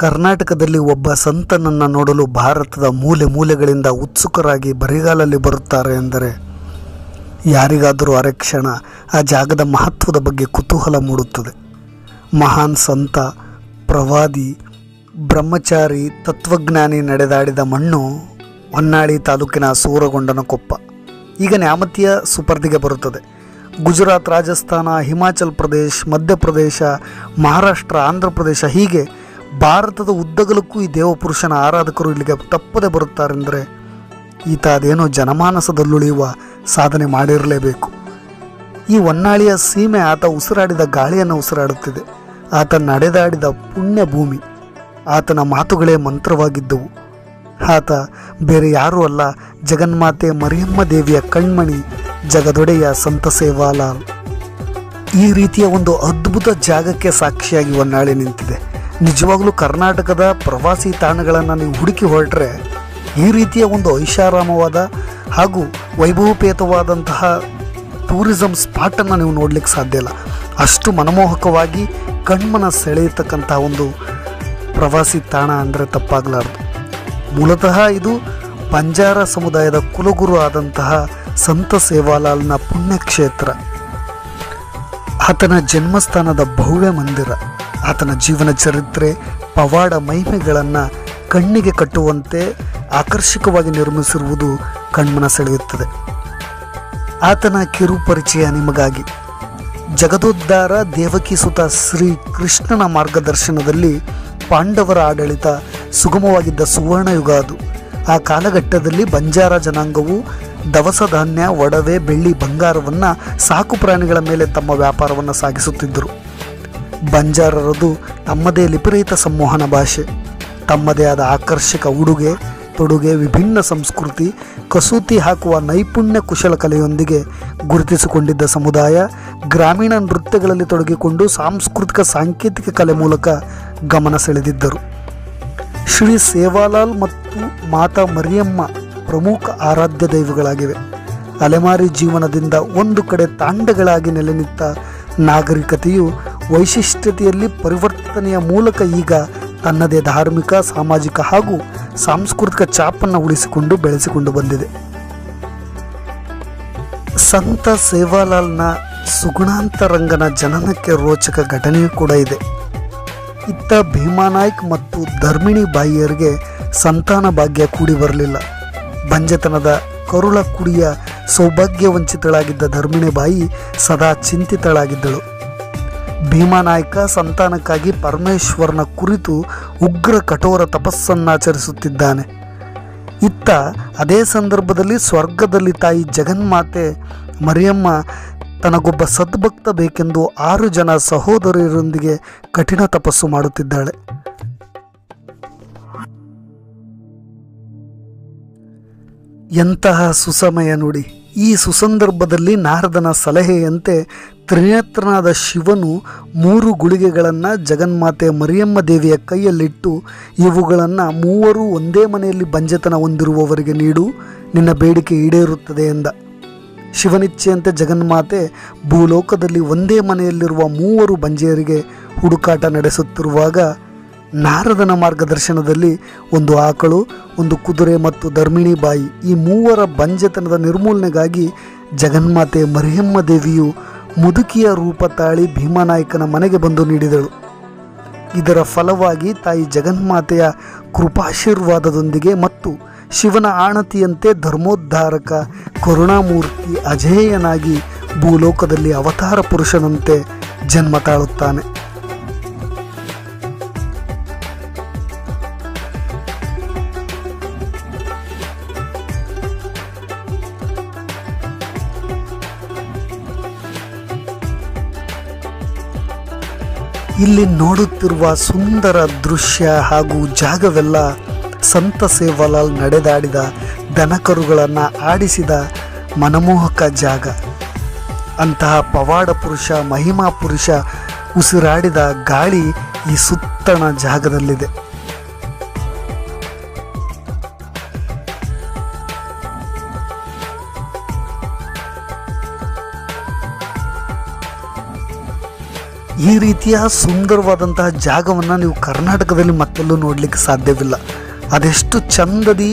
ಕರ್ನಾಟಕದಲ್ಲಿ ಒಬ್ಬ ಸಂತನನ್ನು ನೋಡಲು ಭಾರತದ ಮೂಲೆ ಮೂಲೆಗಳಿಂದ ಉತ್ಸುಕರಾಗಿ ಬರಿಗಾಲಲ್ಲಿ ಬರುತ್ತಾರೆ ಎಂದರೆ ಯಾರಿಗಾದರೂ ಅರೆಕ್ಷಣ ಆ ಜಾಗದ ಮಹತ್ವದ ಬಗ್ಗೆ ಕುತೂಹಲ ಮೂಡುತ್ತದೆ. ಮಹಾನ್ ಸಂತ, ಪ್ರವಾದಿ, ಬ್ರಹ್ಮಚಾರಿ, ತತ್ವಜ್ಞಾನಿ ನಡೆದಾಡಿದ ಮಣ್ಣು ಹೊನ್ನಾಳಿ ತಾಲೂಕಿನ ಸೂರಗೊಂಡನಕೊಪ್ಪ. ಈಗ ನ್ಯಾಮತಿಯ ಸುಪರ್ದಿಗೆ ಬರುತ್ತದೆ. ಗುಜರಾತ್, ರಾಜಸ್ಥಾನ, ಹಿಮಾಚಲ್ ಪ್ರದೇಶ್, ಮಧ್ಯಪ್ರದೇಶ, ಮಹಾರಾಷ್ಟ್ರ, ಆಂಧ್ರ ಪ್ರದೇಶ ಹೀಗೆ ಭಾರತದ ಉದ್ದಗಲಕ್ಕೂ ಈ ದೇವಪುರುಷನ ಆರಾಧಕರು ಇಲ್ಲಿಗೆ ತಪ್ಪದೆ ಬರುತ್ತಾರೆಂದರೆ ಈತ ಅದೇನೋ ಜನಮಾನಸದಲ್ಲುಳಿಯುವ ಸಾಧನೆ ಮಾಡಿರಲೇಬೇಕು. ಈ ಹೊನ್ನಾಳಿಯ ಸೀಮೆ ಆತ ಉಸಿರಾಡಿದ ಗಾಳಿಯನ್ನು ಉಸಿರಾಡುತ್ತಿದೆ. ಆತ ನಡೆದಾಡಿದ ಪುಣ್ಯ ಭೂಮಿ. ಆತನ ಮಾತುಗಳೇ ಮಂತ್ರವಾಗಿದ್ದವು. ಆತ ಬೇರೆ ಯಾರೂ ಅಲ್ಲ, ಜಗನ್ಮಾತೆ ಮರಿಯಮ್ಮ ದೇವಿಯ ಕಣ್ಮಣಿ, ಜಗದೊಡೆಯ ಸಂತ ಸೇವಾಲಾಲ್. ಈ ರೀತಿಯ ಒಂದು ಅದ್ಭುತ ಜಾಗಕ್ಕೆ ಸಾಕ್ಷಿಯಾಗಿ ಹೊನ್ನಾಳಿ ನಿಂತಿದೆ. ನಿಜವಾಗಲೂ ಕರ್ನಾಟಕದ ಪ್ರವಾಸಿ ತಾಣಗಳನ್ನು ನೀವು ಹುಡುಕಿ ಹೊರಟ್ರೆ ಈ ರೀತಿಯ ಒಂದು ಐಷಾರಾಮವಾದ ಹಾಗೂ ವೈಭವಪೇತವಾದಂತಹ ಟೂರಿಸಂ ಸ್ಪಾಟನ್ನು ನೀವು ನೋಡಲಿಕ್ಕೆ ಸಾಧ್ಯ ಇಲ್ಲ. ಅಷ್ಟು ಮನಮೋಹಕವಾಗಿ ಕಣ್ಮನ ಸೆಳೆಯತಕ್ಕಂತಹ ಒಂದು ಪ್ರವಾಸಿ ತಾಣ ಅಂದರೆ ತಪ್ಪಾಗಲಾರದು. ಮೂಲತಃ ಇದು ಬಂಜಾರ ಸಮುದಾಯದ ಕುಲಗುರು ಆದಂತಹ ಸಂತ ಸೇವಾಲಾಲ್ನ ಪುಣ್ಯಕ್ಷೇತ್ರ. ಆತನ ಜನ್ಮಸ್ಥಾನದ ಭವ್ಯ ಮಂದಿರ, ಆತನ ಜೀವನ ಚರಿತ್ರೆ, ಪವಾಡ ಮಹಿಮೆಗಳನ್ನು ಕಣ್ಣಿಗೆ ಕಟ್ಟುವಂತೆ ಆಕರ್ಷಕವಾಗಿ ನಿರ್ಮಿಸಿರುವುದು ಕಣ್ಮನ ಸೆಳೆಯುತ್ತದೆ. ಆತನ ಕಿರು ಪರಿಚಯ ನಿಮಗಾಗಿ. ಜಗದೋದ್ಧಾರ ದೇವಕಿ ಸುತ ಶ್ರೀ ಕೃಷ್ಣನ ಮಾರ್ಗದರ್ಶನದಲ್ಲಿ ಪಾಂಡವರ ಆಡಳಿತ ಸುಗಮವಾಗಿದ್ದ ಸುವರ್ಣಯುಗ ಅದು. ಆ ಕಾಲಘಟ್ಟದಲ್ಲಿ ಬಂಜಾರ ಜನಾಂಗವು ದವಸ ಧಾನ್ಯ, ಒಡವೆ, ಬೆಳ್ಳಿ, ಬಂಗಾರವನ್ನು ಸಾಕು ಪ್ರಾಣಿಗಳ ಮೇಲೆ ತಮ್ಮ ವ್ಯಾಪಾರವನ್ನು ಸಾಗಿಸುತ್ತಿದ್ದರು. ಬಂಜಾರರದು ತಮ್ಮದೇ ಲಿಪಿರಹಿತ ಸಂವಹನ ಭಾಷೆ, ತಮ್ಮದೇ ಆದ ಆಕರ್ಷಕ ಉಡುಗೆ ತೊಡುಗೆ, ವಿಭಿನ್ನ ಸಂಸ್ಕೃತಿ, ಕಸೂತಿ ಹಾಕುವ ನೈಪುಣ್ಯ ಕುಶಲ ಕಲೆಯೊಂದಿಗೆ ಗುರುತಿಸಿಕೊಂಡಿದ್ದ ಸಮುದಾಯ ಗ್ರಾಮೀಣ ನೃತ್ಯಗಳಲ್ಲಿ ತೊಡಗಿಕೊಂಡು ಸಾಂಸ್ಕೃತಿಕ ಸಾಂಕೇತಿಕ ಕಲೆ ಮೂಲಕ ಗಮನ ಸೆಳೆದಿದ್ದರು. ಶ್ರೀ ಸೇವಾಲಾಲ್ ಮತ್ತು ಮಾತಾ ಮರಿಯಮ್ಮ ಪ್ರಮುಖ ಆರಾಧ್ಯ ದೈವಗಳಾಗಿವೆ. ಅಲೆಮಾರಿ ಜೀವನದಿಂದ ಒಂದು ಕಡೆ ತಾಂಡಗಳಾಗಿ ನೆಲೆನಿಂತ ನಾಗರಿಕತೆಯು ವೈಶಿಷ್ಟ್ಯತೆಯಲ್ಲಿ ಪರಿವರ್ತನೆಯ ಮೂಲಕ ಈಗ ತನ್ನದೇ ಧಾರ್ಮಿಕ, ಸಾಮಾಜಿಕ ಹಾಗೂ ಸಾಂಸ್ಕೃತಿಕ ಛಾಪನ್ನು ಉಳಿಸಿಕೊಂಡು ಬೆಳೆಸಿಕೊಂಡು ಬಂದಿದೆ. ಸಂತ ಸೇವಾಲಾಲ್ನ ಸುಗುಣಾಂತರಂಗನ ಜನನಕ್ಕೆ ರೋಚಕ ಘಟನೆಯೂ ಕೂಡ ಇದೆ. ಇತ್ತ ಭೀಮಾನಾಯ್ಕ್ ಮತ್ತು ಧರ್ಮಿಣಿ ಬಾಯಿಯರಿಗೆ ಸಂತಾನ ಭಾಗ್ಯ ಕೂಡಿ ಬರಲಿಲ್ಲ. ಬಂಜೆತನದ ಕರುಳ ಕುಡಿಯ ಸೌಭಾಗ್ಯವಂಚಿತಳಾಗಿದ್ದ ಧರ್ಮಿಣಿ ಬಾಯಿ ಸದಾ ಚಿಂತಿತಳಾಗಿದ್ದಳು. ಭೀಮಾನಾಯ್ಕ ಸಂತಾನಕ್ಕಾಗಿ ಪರಮೇಶ್ವರನ ಕುರಿತು ಉಗ್ರ ಕಠೋರ ತಪಸ್ಸನ್ನಾಚರಿಸುತ್ತಿದ್ದಾನೆ. ಇತ್ತ ಅದೇ ಸಂದರ್ಭದಲ್ಲಿ ಸ್ವರ್ಗದಲ್ಲಿ ತಾಯಿ ಜಗನ್ಮಾತೆ ಮರಿಯಮ್ಮ ತನಗೊಬ್ಬ ಸದ್ಭಕ್ತ ಬೇಕೆಂದು 6 ಜನ ಸಹೋದರಿಯರೊಂದಿಗೆ ಕಠಿಣ ತಪಸ್ಸು ಮಾಡುತ್ತಿದ್ದಾಳೆ. ಎಂತಹ ಸುಸಮಯ ನುಡಿ! ಈ ಸುಸಂದರ್ಭದಲ್ಲಿ ನಾರದನ ಸಲಹೆಯಂತೆ ತ್ರಿನೇತ್ರನಾದ ಶಿವನು 3 ಗುಳಿಗೆಗಳನ್ನು ಜಗನ್ಮಾತೆ ಮರಿಯಮ್ಮ ದೇವಿಯ ಕೈಯಲ್ಲಿಟ್ಟು, ಇವುಗಳನ್ನು 3 ಒಂದೇ ಮನೆಯಲ್ಲಿ ಬಂಜೆತನ ಹೊಂದಿರುವವರಿಗೆ ನೀಡು, ನಿನ್ನ ಬೇಡಿಕೆ ಈಡೇರುತ್ತದೆ ಎಂದ. ಶಿವನಿಚ್ಛೆಯಂತೆ ಜಗನ್ಮಾತೆ ಭೂಲೋಕದಲ್ಲಿ ಒಂದೇ ಮನೆಯಲ್ಲಿರುವ 3 ಬಂಜೆಯರಿಗೆ ಹುಡುಕಾಟ ನಡೆಸುತ್ತಿರುವಾಗ ನಾರದನ ಮಾರ್ಗದರ್ಶನದಲ್ಲಿ 1 ಆಕಳು, 1 ಕುದುರೆ ಮತ್ತು ಧರ್ಮಿಣಿ ಬಾಯಿ ಈ 3 ಬಂಜೆತನದ ನಿರ್ಮೂಲನೆಗಾಗಿ ಜಗನ್ಮಾತೆ ಮರಿಯಮ್ಮ ದೇವಿಯು ಮುದುಕಿಯ ರೂಪ ತಾಳಿ ಭೀಮಾನಾಯ್ಕನ ಮನೆಗೆ ಬಂದು ನೀಡಿದಳು. ಇದರ ಫಲವಾಗಿ ತಾಯಿ ಜಗನ್ಮಾತೆಯ ಕೃಪಾಶೀರ್ವಾದದೊಂದಿಗೆ ಮತ್ತು ಶಿವನ ಆಣತಿಯಂತೆ ಧರ್ಮೋದ್ಧಾರಕ ಕರುಣಾಮೂರ್ತಿ ಅಜೇಯನಾಗಿ ಭೂಲೋಕದಲ್ಲಿ ಅವತಾರ ಪುರುಷನಂತೆ ಜನ್ಮ ತಾಳುತ್ತಾನೆ. ಇಲ್ಲಿ ನೋಡುತ್ತಿರುವ ಸುಂದರ ದೃಶ್ಯ ಹಾಗೂ ಜಾಗವೆಲ್ಲ ಸಂತ ಸೇವಾಲಾಲ್ ನಡೆದಾಡಿದ, ದನಕರುಗಳನ್ನು ಆಡಿಸಿದ ಮನಮೋಹಕ ಜಾಗ. ಅಂತಹ ಪವಾಡ ಪುರುಷ, ಮಹಿಮಾ ಪುರುಷ ಉಸಿರಾಡಿದ ಗಾಳಿ ಈ ಸುತ್ತಣ ಜಾಗದಲ್ಲಿದೆ. ಈ ರೀತಿಯ ಸುಂದರವಾದಂತಹ ಜಾಗವನ್ನು ನೀವು ಕರ್ನಾಟಕದಲ್ಲಿ ಮತ್ತೆಲ್ಲೂ ನೋಡಲಿಕ್ಕೆ ಸಾಧ್ಯವಿಲ್ಲ. ಅದೆಷ್ಟು ಚಂದದಿ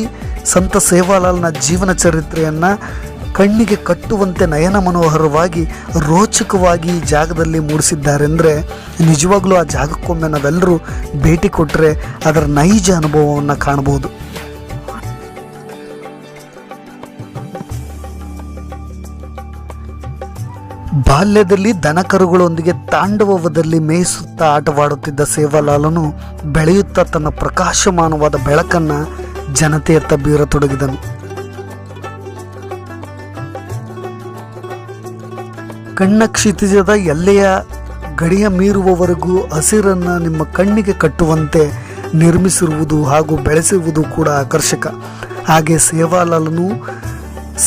ಸಂತ ಸೇವಾಲಾಲ್ನ ಜೀವನ ಚರಿತ್ರೆಯನ್ನು ಕಣ್ಣಿಗೆ ಕಟ್ಟುವಂತೆ ನಯನ ಮನೋಹರವಾಗಿ ರೋಚಕವಾಗಿ ಈ ಜಾಗದಲ್ಲಿ ಮೂಡಿಸಿದ್ದಾರೆ ಅಂದರೆ ನಿಜವಾಗ್ಲೂ ಆ ಜಾಗಕ್ಕೊಮ್ಮೆ ನಾವೆಲ್ಲರೂ ಭೇಟಿ ಕೊಟ್ಟರೆ ಅದರ ನೈಜ ಅನುಭವವನ್ನು ಕಾಣಬಹುದು. ಬಾಲ್ಯದಲ್ಲಿ ದನಕರುಗಳೊಂದಿಗೆ ತಾಂಡವದಲ್ಲಿ ಮೇಯಿಸುತ್ತಾ ಆಟವಾಡುತ್ತಿದ್ದ ಸೇವಾಲಾಲನು ಬೆಳೆಯುತ್ತಾ ತನ್ನ ಪ್ರಕಾಶಮಾನವಾದ ಬೆಳಕನ್ನು ಜನತೆಯತ್ತ ಬೀರತೊಡಗಿದನು. ಕಣ್ಣ ಕ್ಷಿತಿಜದ ಎಲ್ಲೆಯ ಗಡಿಯ ಮೀರುವವರೆಗೂ ಹಸಿರನ್ನು ನಿಮ್ಮ ಕಣ್ಣಿಗೆ ಕಟ್ಟುವಂತೆ ನಿರ್ಮಿಸಿರುವುದು ಹಾಗೂ ಬೆಳೆಸಿರುವುದು ಕೂಡ ಆಕರ್ಷಕ. ಹಾಗೆ ಸೇವಾಲಾಲನು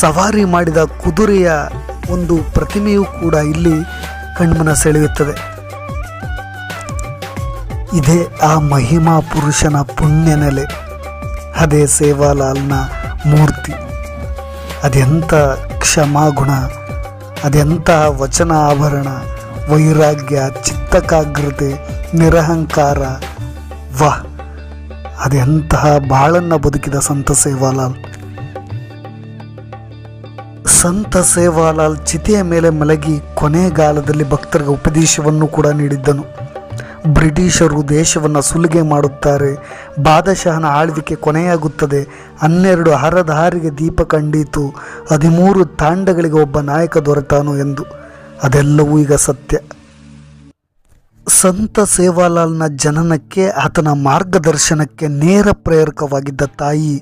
ಸವಾರಿ ಮಾಡಿದ ಕುದುರೆಯ ಒಂದು ಪ್ರತಿಮೆಯೂ ಕೂಡ ಇಲ್ಲಿ ಕಣ್ಮನ ಸೆಳೆಯುತ್ತದೆ. ಇದೇ ಆ ಮಹಿಮಾ ಪುರುಷನ ಪುಣ್ಯ ನೆಲೆ, ಅದೇ ಸೇವಾಲಾಲ್ನ ಮೂರ್ತಿ. ಅದೆಂಥ ಕ್ಷಮಾಗುಣ, ಅದೆಂಥ ವಚನ ಆಭರಣ, ವೈರಾಗ್ಯ, ಚಿತ್ತಕಾಗ್ರತೆ, ನಿರಹಂಕಾರ. ವಾಹ್, ಅದೆಂತಹ ಬಾಳನ್ನು ಬದುಕಿದ ಸಂತ ಸೇವಾಲಾಲ್. ಸಂತ ಸೇವಾಲಾಲ್ ಚಿತೆಯ ಮೇಲೆ ಮಲಗಿ ಕೊನೆಗಾಲದಲ್ಲಿ ಭಕ್ತರಿಗೆ ಉಪದೇಶವನ್ನು ಕೂಡ ನೀಡಿದ್ದನು. ಬ್ರಿಟಿಷರು ದೇಶವನ್ನು ಸುಲಿಗೆ ಮಾಡುತ್ತಾರೆ, ಬಾದಶಾಹನ ಆಳ್ವಿಕೆ ಕೊನೆಯಾಗುತ್ತದೆ, 12 ಹರದಾರಿಗೆ ದೀಪ ಕಂಡೀತು, 13 ತಾಂಡಗಳಿಗೆ ಒಬ್ಬ ನಾಯಕ ದೊರೆತಾನು ಎಂದು. ಅದೆಲ್ಲವೂ ಈಗ ಸತ್ಯ. ಸಂತ ಸೇವಾಲಾಲ್ನ ಜನನಕ್ಕೆ, ಆತನ ಮಾರ್ಗದರ್ಶನಕ್ಕೆ ನೇರ ಪ್ರೇರಕವಾಗಿದ್ದ ತಾಯಿ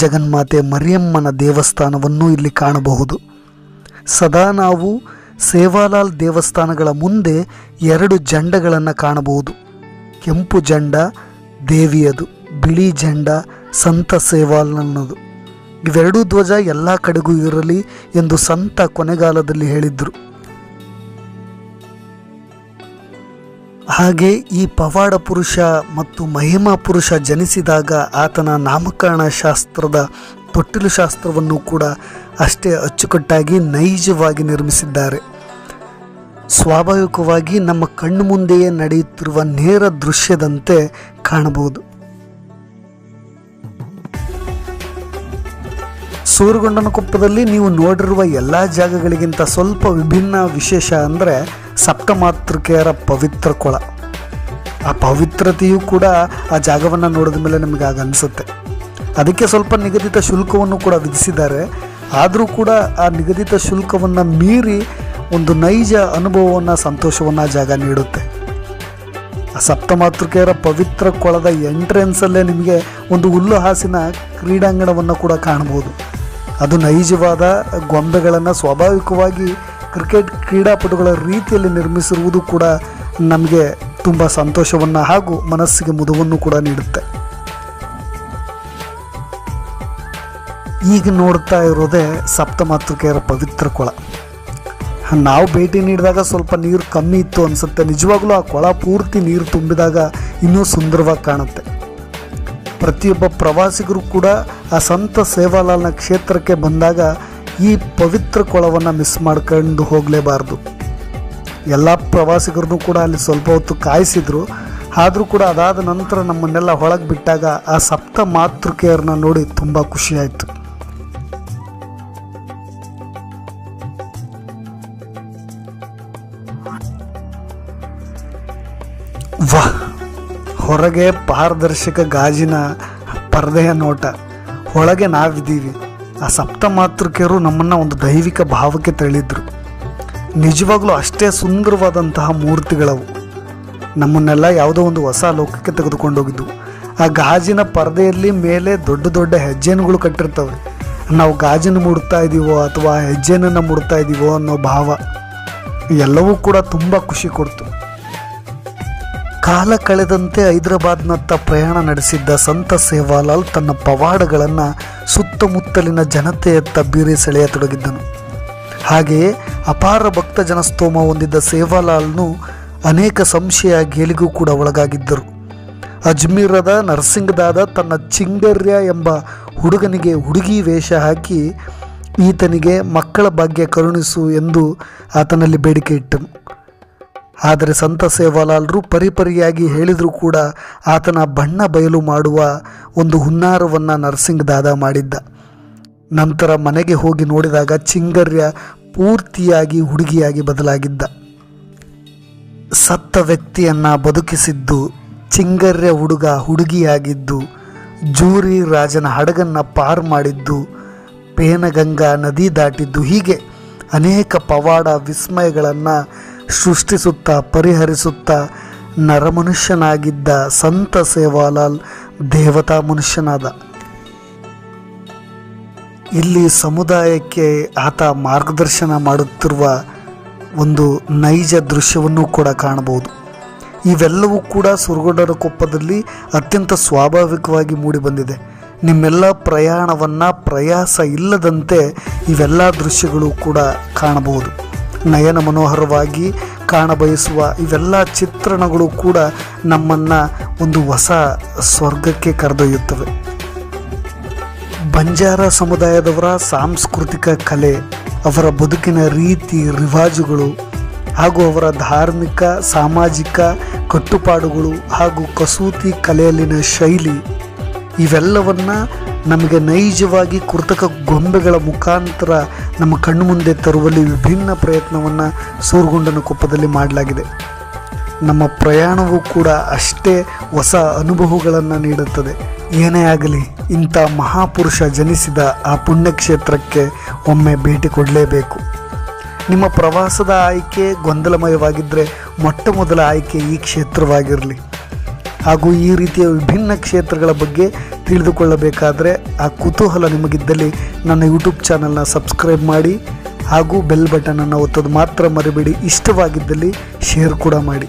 ಜಗನ್ಮಾತೆ ಮರಿಯಮ್ಮನ ದೇವಸ್ಥಾನವನ್ನು ಇಲ್ಲಿ ಕಾಣಬಹುದು. ಸದಾ ನಾವು ಸೇವಾಲಾಲ್ ದೇವಸ್ಥಾನಗಳ ಮುಂದೆ 2 ಜಂಡಗಳನ್ನು ಕಾಣಬಹುದು. ಕೆಂಪು ಜಂಡ ದೇವಿಯದು, ಬಿಳಿ ಜಂಡ ಸಂತ ಸೇವಾಲಾಲ್ನದು. ಇವೆರಡೂ ಧ್ವಜ ಎಲ್ಲ ಕಡೆಗೂ ಇರಲಿ ಎಂದು ಸಂತ ಕೊನೆಗಾಲದಲ್ಲಿ ಹೇಳಿದ್ರು. ಹಾಗೆ ಈ ಪವಾಡ ಪುರುಷ ಮತ್ತು ಮಹಿಮಾ ಪುರುಷ ಜನಿಸಿದಾಗ ಆತನ ನಾಮಕರಣ ಶಾಸ್ತ್ರದ ತೊಟ್ಟಿಲು ಶಾಸ್ತ್ರವನ್ನು ಕೂಡ ಅಷ್ಟೇ ಅಚ್ಚುಕಟ್ಟಾಗಿ ನೈಜವಾಗಿ ನಿರ್ಮಿಸಿದ್ದಾರೆ. ಸ್ವಾಭಾವಿಕವಾಗಿ ನಮ್ಮ ಕಣ್ಣು ಮುಂದೆಯೇ ನಡೆಯುತ್ತಿರುವ ನೇರ ದೃಶ್ಯದಂತೆ ಕಾಣಬಹುದು. ಸೂರಗೊಂಡನಕೊಪ್ಪದಲ್ಲಿ ನೀವು ನೋಡಿರುವ ಎಲ್ಲ ಜಾಗಗಳಿಗಿಂತ ಸ್ವಲ್ಪ ವಿಭಿನ್ನ ವಿಶೇಷ ಅಂದರೆ ಸಪ್ತಮಾತೃಕೆಯರ ಪವಿತ್ರ ಕೊಳ. ಆ ಪವಿತ್ರತೆಯೂ ಕೂಡ ಆ ಜಾಗವನ್ನು ನೋಡಿದ ಮೇಲೆ ನಮಗೆ ಆಗ ಅನಿಸುತ್ತೆ. ಅದಕ್ಕೆ ಸ್ವಲ್ಪ ನಿಗದಿತ ಶುಲ್ಕವನ್ನು ಕೂಡ ವಿಧಿಸಿದ್ದಾರೆ. ಆದರೂ ಕೂಡ ಆ ನಿಗದಿತ ಶುಲ್ಕವನ್ನು ಮೀರಿ ಒಂದು ನೈಜ ಅನುಭವವನ್ನು, ಸಂತೋಷವನ್ನು ಆ ಜಾಗ ನೀಡುತ್ತೆ. ಆ ಸಪ್ತಮಾತೃಕೆಯರ ಪವಿತ್ರ ಕೊಳದ ಎಂಟ್ರೆನ್ಸಲ್ಲೇ ನಿಮಗೆ ಒಂದು ಹುಲ್ಲು ಹಾಸಿನ ಕ್ರೀಡಾಂಗಣವನ್ನು ಕೂಡ ಕಾಣಬಹುದು. ಅದು ನೈಜವಾದ ಗೊಂಬೆಗಳನ್ನು ಸ್ವಾಭಾವಿಕವಾಗಿ ಕ್ರಿಕೆಟ್ ಕ್ರೀಡಾಪಟುಗಳ ರೀತಿಯಲ್ಲಿ ನಿರ್ಮಿಸಿರುವುದು ಕೂಡ ನಮಗೆ ತುಂಬ ಸಂತೋಷವನ್ನು ಹಾಗೂ ಮನಸ್ಸಿಗೆ ಮುದವನ್ನು ಕೂಡ ನೀಡುತ್ತೆ. ಈಗ ನೋಡ್ತಾ ಇರೋದೇ ಸಪ್ತಮಾತೃಕೆಯರ ಪವಿತ್ರ ಕೊಳ. ನಾವು ಭೇಟಿ ನೀಡಿದಾಗ ಸ್ವಲ್ಪ ನೀರು ಕಮ್ಮಿ ಇತ್ತು ಅನಿಸುತ್ತೆ. ನಿಜವಾಗ್ಲೂ ಆ ಕೊಳ ಪೂರ್ತಿ ನೀರು ತುಂಬಿದಾಗ ಇನ್ನೂ ಸುಂದರವಾಗಿ ಕಾಣುತ್ತೆ. ಪ್ರತಿಯೊಬ್ಬ ಪ್ರವಾಸಿಗರು ಕೂಡ ಆ ಸಂತ ಸೇವಾಲಾಲ್ನ ಕ್ಷೇತ್ರಕ್ಕೆ ಬಂದಾಗ ಈ ಪವಿತ್ರ ಕೊಳವನ್ನು ಮಿಸ್ ಮಾಡ್ಕೊಂಡು ಹೋಗಲೇಬಾರ್ದು. ಎಲ್ಲ ಪ್ರವಾಸಿಗರನ್ನು ಕೂಡ ಅಲ್ಲಿ ಸ್ವಲ್ಪ ಹೊತ್ತು ಕಾಯಿಸಿದ್ರು. ಆದರೂ ಕೂಡ ಅದಾದ ನಂತರ ನಮ್ಮನ್ನೆಲ್ಲ ಹೊಳಗೆ ಬಿಟ್ಟಾಗ ಆ ಸಪ್ತ ಮಾತೃಕೆಯರನ್ನ ನೋಡಿ ತುಂಬ ಖುಷಿಯಾಯಿತು. ವಾಹ್, ಹೊರಗೆ ಪಾರದರ್ಶಕ ಗಾಜಿನ ಪರದೆಯ ನೋಟ, ಒಳಗೆ ನಾವಿದ್ದೀವಿ. ಆ ಸಪ್ತ ಮಾತೃಕೆಯರು ನಮ್ಮನ್ನು ಒಂದು ದೈವಿಕ ಭಾವಕ್ಕೆ ತಳ್ಳಿದ್ರು. ನಿಜವಾಗ್ಲೂ ಅಷ್ಟೇ ಸುಂದರವಾದಂತಹ ಮೂರ್ತಿಗಳವು. ನಮ್ಮನ್ನೆಲ್ಲ ಯಾವುದೋ ಒಂದು ಹೊಸ ಲೋಕಕ್ಕೆ ತೆಗೆದುಕೊಂಡೋಗಿದ್ವು. ಆ ಗಾಜಿನ ಪರದೆಯಲ್ಲಿ ಮೇಲೆ ದೊಡ್ಡ ದೊಡ್ಡ ಹೆಜ್ಜೆನುಗಳು ಕಟ್ಟಿರ್ತವೆ. ನಾವು ಗಾಜನ್ನು ಮುಡ್ತಾ ಇದ್ದೀವೋ ಅಥವಾ ಹೆಜ್ಜೆನನ್ನು ಮುಡ್ತಾ ಇದ್ದೀವೋ ಅನ್ನೋ ಭಾವ ಎಲ್ಲವೂ ಕೂಡ ತುಂಬ ಖುಷಿ ಕೊಡ್ತು. ಕಾಲ ಕಳೆದಂತೆ ಹೈದರಾಬಾದ್ನತ್ತ ಪ್ರಯಾಣ ನಡೆಸಿದ್ದ ಸಂತ ಸೇವಾಲಾಲ್ ತನ್ನ ಪವಾಡಗಳನ್ನು ಸುತ್ತಮುತ್ತಲಿನ ಜನತೆಯತ್ತ ಬೀರಿ ಸೆಳೆಯತೊಡಗಿದ್ದನು. ಹಾಗೆಯೇ ಅಪಾರ ಭಕ್ತ ಜನಸ್ತೋಮ ಹೊಂದಿದ್ದ ಸೇವಾಲಾಲ್ನು ಅನೇಕ ಸಂಶಯ ಗೇಲಿಗೂ ಕೂಡ ಒಳಗಾಗಿದ್ದರು. ಅಜ್ಮೀರದ ನರಸಿಂಗದಾದ ತನ್ನ ಚಿಂಗರ್ಯ ಎಂಬ ಹುಡುಗನಿಗೆ ಹುಡುಗಿ ವೇಷ ಹಾಕಿ ಈತನಿಗೆ ಮಕ್ಕಳ ಭಾಗ್ಯ ಕರುಣಿಸು ಎಂದು ಆತನಲ್ಲಿ ಬೇಡಿಕೆ ಇಟ್ಟನು. ಆದರೆ ಸಂತ ಸೇವಾಲಾಲ್ರು ಪರಿಪರಿಯಾಗಿ ಹೇಳಿದರೂ ಕೂಡ ಆತನ ಬಣ್ಣ ಬಯಲು ಮಾಡುವ ಒಂದು ಹುನ್ನಾರವನ್ನು ನರಸಿಂಗ್ ದಾದಾ ಮಾಡಿದ್ದ. ನಂತರ ಮನೆಗೆ ಹೋಗಿ ನೋಡಿದಾಗ ಚಿಂಗರ್ಯ ಪೂರ್ತಿಯಾಗಿ ಹುಡುಗಿಯಾಗಿ ಬದಲಾಗಿದ್ದ. ಸತ್ತ ವ್ಯಕ್ತಿಯನ್ನು ಬದುಕಿಸಿದ್ದು, ಚಿಂಗರ್ಯ ಹುಡುಗ ಹುಡುಗಿಯಾಗಿದ್ದು, ಜೂರಿ ರಾಜನ ಹಡಗನ್ನು ಪಾರು ಮಾಡಿದ್ದು, ಪೇನಗಂಗಾ ನದಿ ದಾಟಿದ್ದು, ಹೀಗೆ ಅನೇಕ ಪವಾಡ ವಿಸ್ಮಯಗಳನ್ನು ಸೃಷ್ಟಿಸುತ್ತಾ ಪರಿಹರಿಸುತ್ತಾ ನರಮನುಷ್ಯನಾಗಿದ್ದ ಸಂತ ಸೇವಾಲಾಲ್ ದೇವತಾ ಮನುಷ್ಯನಾದ. ಇಲ್ಲಿ ಸಮುದಾಯಕ್ಕೆ ಆತ ಮಾರ್ಗದರ್ಶನ ಮಾಡುತ್ತಿರುವ ಒಂದು ನೈಜ ದೃಶ್ಯವನ್ನು ಕೂಡ ಕಾಣಬಹುದು. ಇವೆಲ್ಲವೂ ಕೂಡ ಸುರಗೊಂಡರ ಕೊಪ್ಪದಲ್ಲಿ ಅತ್ಯಂತ ಸ್ವಾಭಾವಿಕವಾಗಿ ಮೂಡಿಬಂದಿದೆ. ನಿಮ್ಮೆಲ್ಲ ಪ್ರಯಾಣವನ್ನು ಪ್ರಯಾಸ ಇಲ್ಲದಂತೆ ಇವೆಲ್ಲ ದೃಶ್ಯಗಳು ಕೂಡ ಕಾಣಬಹುದು. ನಯನ ಮನೋಹರವಾಗಿ ಕಾಣಬಯಸುವ ಇವೆಲ್ಲ ಚಿತ್ರಣಗಳು ಕೂಡ ನಮ್ಮನ್ನು ಒಂದು ಹೊಸ ಸ್ವರ್ಗಕ್ಕೆ ಕರೆದೊಯ್ಯುತ್ತವೆ. ಬಂಜಾರ ಸಮುದಾಯದವರ ಸಾಂಸ್ಕೃತಿಕ ಕಲೆ, ಅವರ ಬದುಕಿನ ರೀತಿ ರಿವಾಜುಗಳು ಹಾಗೂ ಅವರ ಧಾರ್ಮಿಕ ಸಾಮಾಜಿಕ ಕಟ್ಟುಪಾಡುಗಳು ಹಾಗೂ ಕಸೂತಿ ಕಲೆಯಲ್ಲಿನ ಶೈಲಿ ಇವೆಲ್ಲವನ್ನು ನಮಗೆ ನೈಜವಾಗಿ ಕೃತಕ ಗೊಂಬೆಗಳ ಮುಖಾಂತರ ನಮ್ಮ ಕಣ್ಣು ಮುಂದೆ ತರುವಲ್ಲಿ ವಿಭಿನ್ನ ಪ್ರಯತ್ನವನ್ನು ಸೂರಗೊಂಡನ ಕೊಪ್ಪದಲ್ಲಿ ಮಾಡಲಾಗಿದೆ. ನಮ್ಮ ಪ್ರಯಾಣವೂ ಕೂಡ ಅಷ್ಟೇ ಹೊಸ ಅನುಭವಗಳನ್ನು ನೀಡುತ್ತದೆ. ಏನೇ ಆಗಲಿ, ಇಂಥ ಮಹಾಪುರುಷ ಜನಿಸಿದ ಆ ಪುಣ್ಯಕ್ಷೇತ್ರಕ್ಕೆ ಒಮ್ಮೆ ಭೇಟಿ ಕೊಡಲೇಬೇಕು. ನಿಮ್ಮ ಪ್ರವಾಸದ ಆಯ್ಕೆ ಗೊಂದಲಮಯವಾಗಿದ್ದರೆ ಮೊಟ್ಟ ಮೊದಲ ಆಯ್ಕೆ ಈ ಕ್ಷೇತ್ರವಾಗಿರಲಿ. ಹಾಗೂ ಈ ರೀತಿಯ ವಿಭಿನ್ನ ಕ್ಷೇತ್ರಗಳ ಬಗ್ಗೆ ತಿಳಿದುಕೊಳ್ಳಬೇಕಾದರೆ ಆ ಕುತೂಹಲ ನಿಮಗಿದ್ದಲ್ಲಿ ನನ್ನ ಯೂಟ್ಯೂಬ್ ಚಾನಲ್ನ ಸಬ್ಸ್ಕ್ರೈಬ್ ಮಾಡಿ ಹಾಗೂ ಬೆಲ್ ಬಟನನ್ನು ಒತ್ತೋದು ಮಾತ್ರ ಮರಿಬೇಡಿ. ಇಷ್ಟವಾಗಿದ್ದಲ್ಲಿ ಶೇರ್ ಕೂಡ ಮಾಡಿ.